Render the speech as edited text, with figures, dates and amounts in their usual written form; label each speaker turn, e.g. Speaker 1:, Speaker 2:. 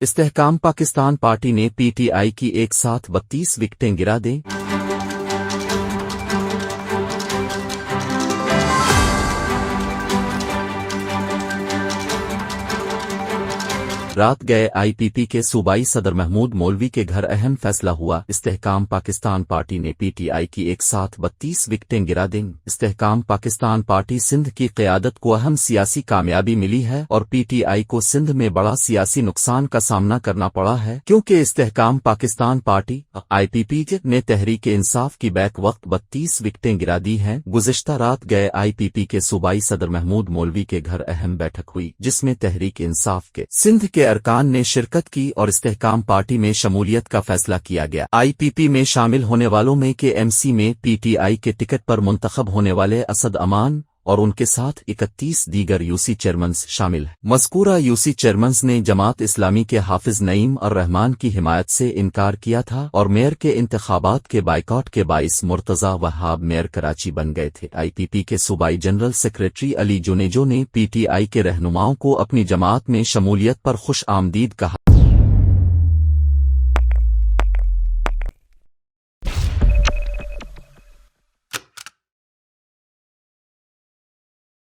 Speaker 1: استحکام پاکستان پارٹی نے P T I کی ایک ساتھ 32 وکٹیں گرا دیں۔ رات گئے آئی پی پی کے صوبائی صدر محمود مولوی کے گھر اہم فیصلہ ہوا۔ استحکام پاکستان پارٹی نے پی ٹی آئی کی ایک ساتھ 32 وکٹیں گرا دیں۔ استحکام پاکستان پارٹی سندھ کی قیادت کو اہم سیاسی کامیابی ملی ہے اور پی ٹی آئی کو سندھ میں بڑا سیاسی نقصان کا سامنا کرنا پڑا ہے، کیونکہ استحکام پاکستان پارٹی آئی پی پی نے تحریک انصاف کی بیک وقت 32 وکٹیں گرا دی ہیں۔ گزشتہ رات گئے آئی پی پی کے صوبائی صدر محمود مولوی کے گھر اہم بیٹھک ہوئی، جس میں تحریک انصاف کے سندھ کے ارکان نے شرکت کی اور استحکام پارٹی میں شمولیت کا فیصلہ کیا گیا۔ آئی پی پی میں شامل ہونے والوں میں کے ایم سی میں پی ٹی آئی کے ٹکٹ پر منتخب ہونے والے اسد امان اور ان کے ساتھ 31 دیگر یو سی چیئرمنز شامل ہیں۔ مذکورہ یو سی چیئرمنز نے جماعت اسلامی کے حافظ نعیم الرحمان کی حمایت سے انکار کیا تھا اور میئر کے انتخابات کے بائیکاٹ کے باعث مرتضی وہاب میئر کراچی بن گئے تھے۔ آئی پی پی کے صوبائی جنرل سیکریٹری علی جنیجو نے پی ٹی آئی کے رہنماؤں کو اپنی جماعت میں شمولیت پر خوش آمدید کہا۔